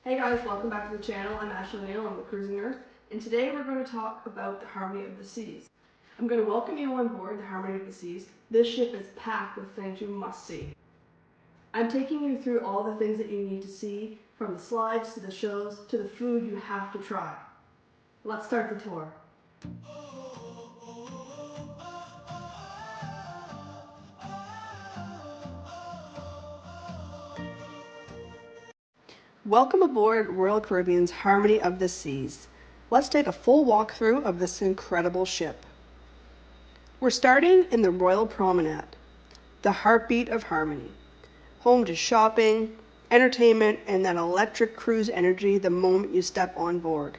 Hey guys, welcome back to the channel. I'm Ashley Neal, I'm the cruising nerd, and today we're going to talk about the Harmony of the Seas. I'm going to welcome you on board the Harmony of the Seas. This ship is packed with things you must see. I'm taking you through all the things that you need to see, from the slides to the shows to the food you have to try. Let's start the tour. Welcome aboard Royal Caribbean's Harmony of the Seas. Let's take a full walkthrough of this incredible ship. We're starting in the Royal Promenade, the heartbeat of Harmony, home to shopping, entertainment, and that electric cruise energy the moment you step on board.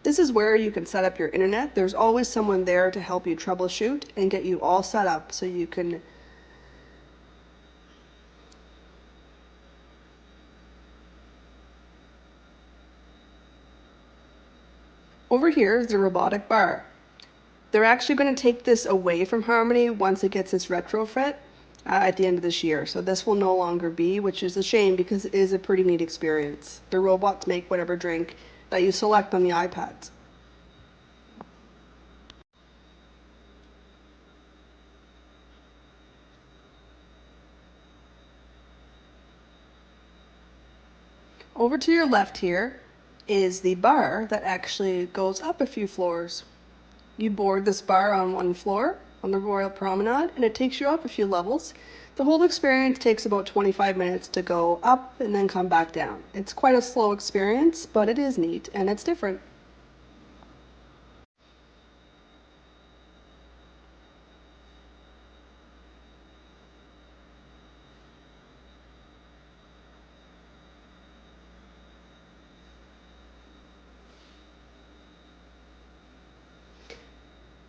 This is where you can set up your internet. There's always someone there to help you troubleshoot and get you all set up so you can Over here is the robotic bar. They're actually going to take this away from Harmony once it gets its retrofit at the end of this year. So this will no longer be, which is a shame because it is a pretty neat experience. The robots make whatever drink that you select on the iPads. Over to your left here is the bar that actually goes up a few floors. You board this bar on one floor on the Royal Promenade and it takes you up a few levels. The whole experience takes about 25 minutes to go up and then come back down. It's quite a slow experience, but it is neat and it's different.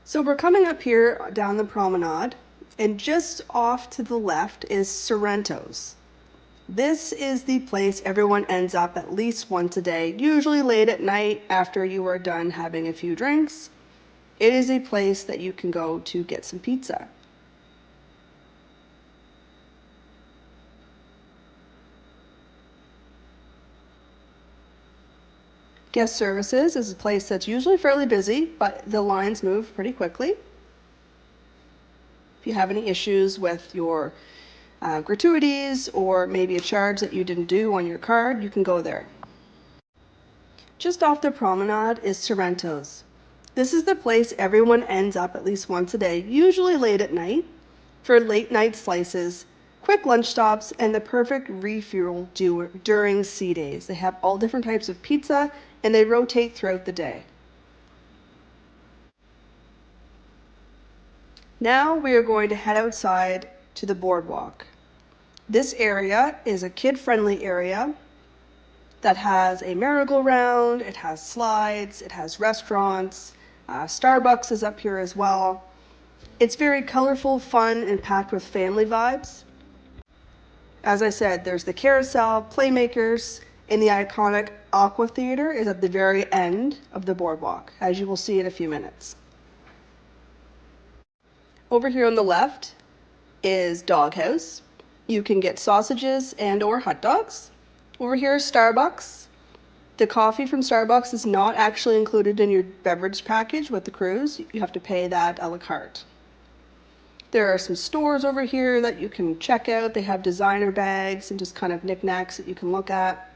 So we're coming up here down the promenade, and just off to the left is Sorrento's. This is the place everyone ends up at least once a day, usually late at night after you are done having a few drinks. It is a place that you can go to get some pizza. Guest services is a place that's usually fairly busy, but the lines move pretty quickly. If you have any issues with your gratuities or maybe a charge that you didn't do on your card, you can go there. Just off the promenade is Sorrento's. This is the place everyone ends up at least once a day, usually late at night, for late night slices, quick lunch stops, and the perfect refuel during sea days. They have all different types of pizza and they rotate throughout the day. Now we are going to head outside to the boardwalk. This area is a kid-friendly area that has a merry-go-round, it has slides, it has restaurants, Starbucks is up here as well. It's very colorful, fun, and packed with family vibes. As I said, there's the carousel, playmakers, and the iconic Aqua Theater is at the very end of the boardwalk, as you will see in a few minutes. Over here on the left is Doghouse. You can get sausages and or hot dogs. Over here is Starbucks. The coffee from Starbucks is not actually included in your beverage package with the cruise. You have to pay that a la carte. There are some stores over here that you can check out. They have designer bags and just kind of knickknacks that you can look at.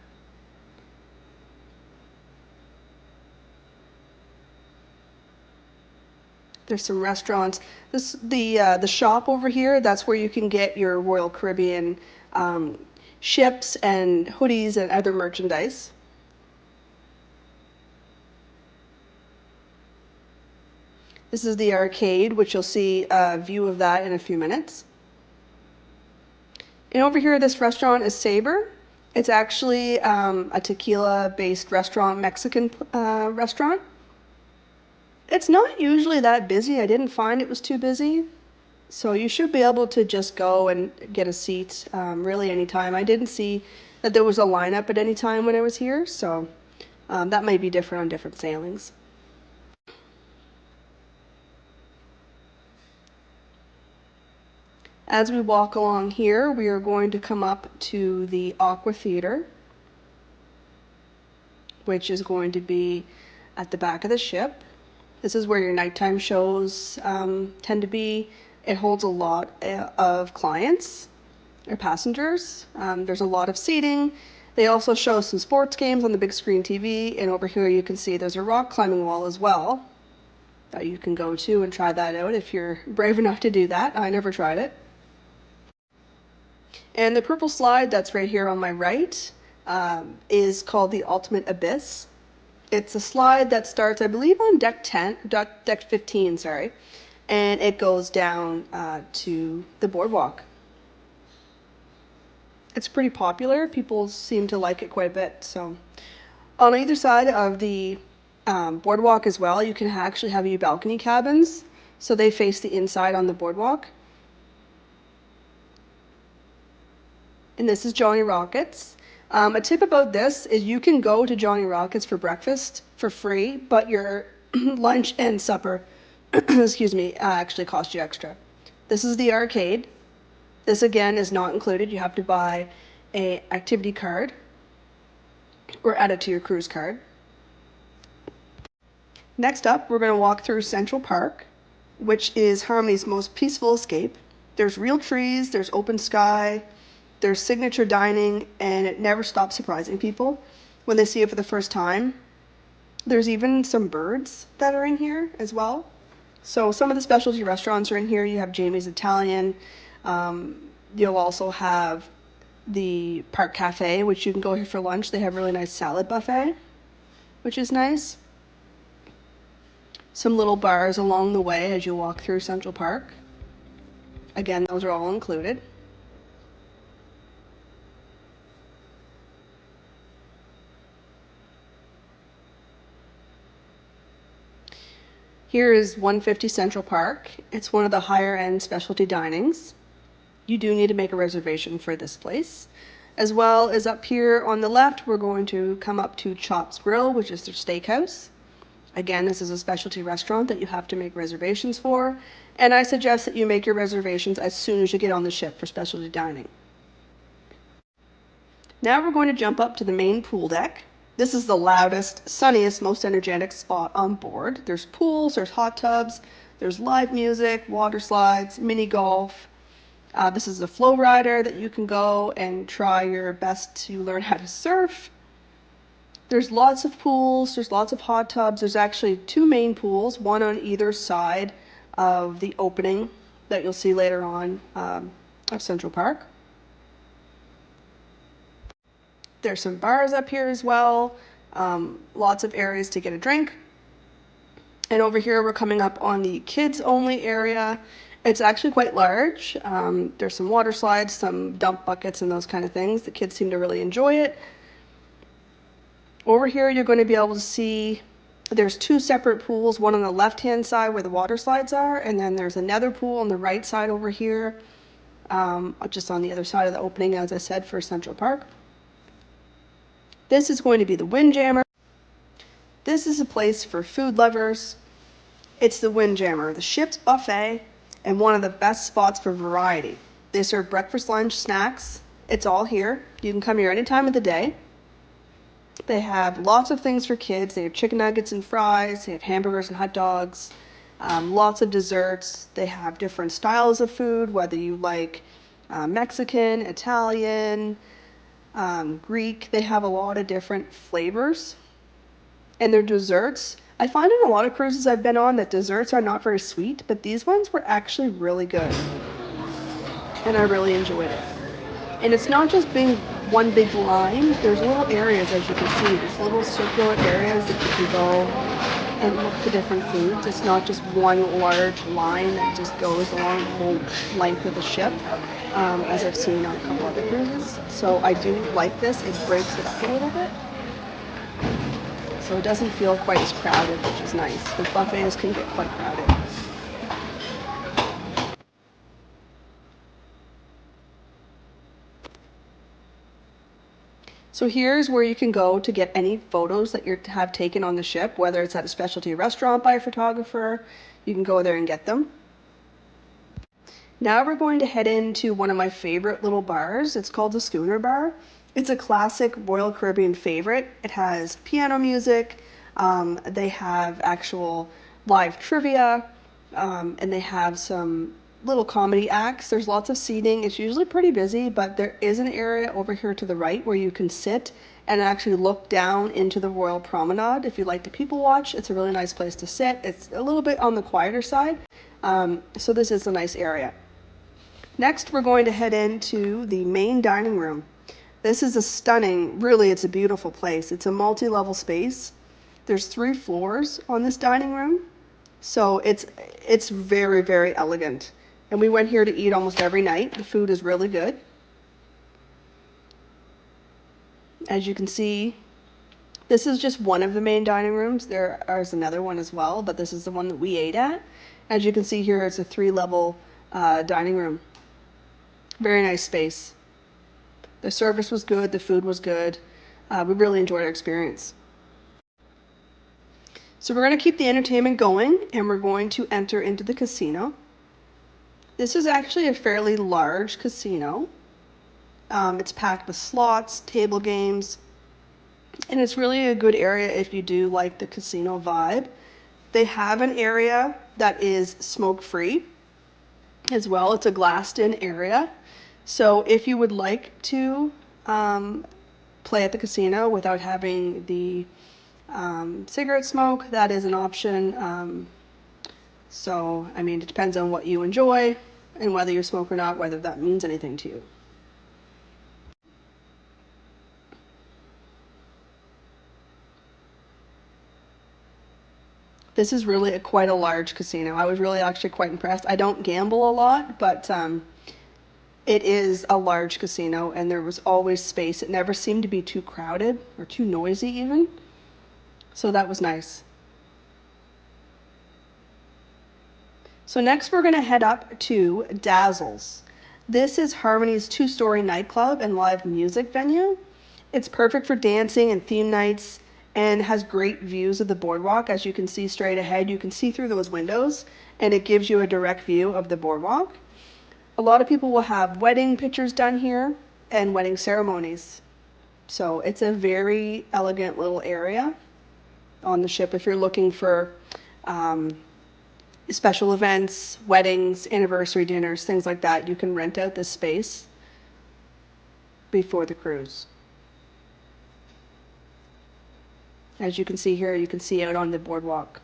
There's some restaurants. The shop over here, that's where you can get your Royal Caribbean ships and hoodies and other merchandise. This is the arcade, which you'll see a view of that in a few minutes. And over here, this restaurant is Saber. It's actually a tequila-based restaurant, Mexican restaurant. It's not usually that busy. I didn't find it was too busy. So you should be able to just go and get a seat really anytime. I didn't see that there was a lineup at any time when I was here, so that might be different on different sailings. As we walk along here, we are going to come up to the Aqua Theater, which is going to be at the back of the ship. This is where your nighttime shows tend to be. It holds a lot of clients or passengers. There's a lot of seating. They also show some sports games on the big screen TV, and over here you can see there's a rock climbing wall as well that you can go to and try that out if you're brave enough to do that. I never tried it. And the purple slide that's right here on my right is called the Ultimate Abyss. It's a slide that starts, I believe, on deck 15, sorry, and it goes down to the boardwalk. It's pretty popular. People seem to like it quite a bit. So on either side of the boardwalk as well, you can actually have your balcony cabins. So they face the inside on the boardwalk. And this is Johnny Rockets. A tip about this is you can go to Johnny Rockets for breakfast for free, but your lunch and supper, excuse me, actually cost you extra. This is the arcade. This again is not included. You have to buy an activity card or add it to your cruise card. Next up, we're going to walk through Central Park, which is Harmony's most peaceful escape. There's real trees, there's open sky, there's signature dining, and it never stops surprising people when they see it for the first time. There's even some birds that are in here as well. So some of the specialty restaurants are in here. You have Jamie's Italian. You'll also have the Park Cafe, which you can go here for lunch. They have a really nice salad buffet, which is nice. Some little bars along the way as you walk through Central Park. Again, those are all included. Here is 150 Central Park. It's one of the higher end specialty dinings. You do need to make a reservation for this place. As well as up here on the left, we're going to come up to Chops Grill, which is their steakhouse. Again, this is a specialty restaurant that you have to make reservations for, and I suggest that you make your reservations as soon as you get on the ship for specialty dining. Now we're going to jump up to the main pool deck. This is the loudest, sunniest, most energetic spot on board. There's pools, there's hot tubs, there's live music, water slides, mini golf. This is a flow rider that you can go and try your best to learn how to surf. There's lots of pools, there's lots of hot tubs. There's actually two main pools, one on either side of the opening that you'll see later on of Central Park. There's some bars up here as well, lots of areas to get a drink. And over here we're coming up on the kids only area. It's actually quite large. There's some water slides, some dump buckets and those kind of things. The kids seem to really enjoy it. Over here you're going to be able to see there's two separate pools, one on the left hand side where the water slides are, and then there's another pool on the right side over here, just on the other side of the opening, as I said, for Central Park. This is going to be the Windjammer. This is a place for food lovers. It's the Windjammer, the ship's buffet, and one of the best spots for variety. They serve breakfast, lunch, snacks. It's all here. You can come here any time of the day. They have lots of things for kids. They have chicken nuggets and fries. They have hamburgers and hot dogs. Lots of desserts. They have different styles of food, whether you like Mexican, Italian, Greek. They have a lot of different flavors. And their desserts, I find in a lot of cruises I've been on that desserts are not very sweet, but these ones were actually really good. And I really enjoyed it. And it's not just being one big line. There's little areas, as you can see, these little circular areas that you can go and look for different foods. It's not just one large line that just goes along the whole length of the ship, as I've seen on a couple other cruises. So I do like this. It breaks it up a little bit. So it doesn't feel quite as crowded, which is nice, because buffets can get quite crowded. So here's where you can go to get any photos that you have taken on the ship, whether it's at a specialty restaurant by a photographer. You can go there and get them. Now we're going to head into one of my favorite little bars. It's called the Schooner Bar. It's a classic Royal Caribbean favorite. It has piano music. They have actual live trivia, and they have some little comedy acts. There's lots of seating. It's usually pretty busy, but there is an area over here to the right where you can sit and actually look down into the Royal Promenade. If you like to people watch, it's a really nice place to sit. It's a little bit on the quieter side, so this is a nice area. Next, we're going to head into the main dining room. This is a stunning, really, it's a beautiful place. It's a multi-level space. There's 3 floors on this dining room, so it's very, very elegant. And we went here to eat almost every night. The food is really good. As you can see, this is just one of the main dining rooms. There is another one as well, but this is the one that we ate at. As you can see here, it's a 3-level dining room. Very nice space. The service was good, the food was good. We really enjoyed our experience. So we're going to keep the entertainment going, and we're going to enter into the casino. This is actually a fairly large casino. It's packed with slots, table games, and it's really a good area if you do like the casino vibe. They have an area that is smoke-free as well. It's a glassed-in area. So if you would like to play at the casino without having the cigarette smoke, that is an option. So, I mean, it depends on what you enjoy and whether you smoke or not, whether that means anything to you. This is really quite a large casino. I was really actually quite impressed. I don't gamble a lot, but it is a large casino, and there was always space. It never seemed to be too crowded or too noisy even. So that was nice. So next we're going to head up to Dazzles. This is Harmony's 2-story nightclub and live music venue. It's perfect for dancing and theme nights and has great views of the boardwalk. As you can see straight ahead, you can see through those windows, and it gives you a direct view of the boardwalk. A lot of people will have wedding pictures done here and wedding ceremonies. So it's a very elegant little area on the ship if you're looking for special events, weddings, anniversary dinners, things like that. You can rent out this space before the cruise. As you can see here, you can see out on the boardwalk.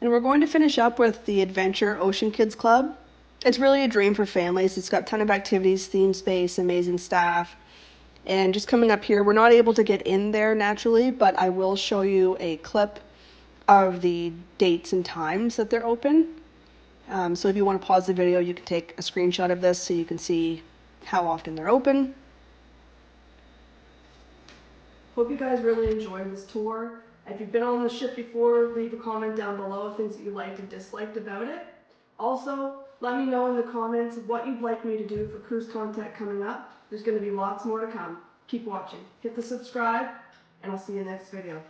And we're going to finish up with the Adventure Ocean Kids Club. It's really a dream for families. It's got a ton of activities, theme space, amazing staff. And just coming up here, we're not able to get in there naturally, but I will show you a clip of the dates and times that they're open. So if you want to pause the video, you can take a screenshot of this so you can see how often they're open. Hope you guys really enjoyed this tour. If you've been on the ship before, leave a comment down below of things that you liked and disliked about it. Also, let me know in the comments what you'd like me to do for cruise content coming up. There's going to be lots more to come. Keep watching. Hit the subscribe, and I'll see you in the next video.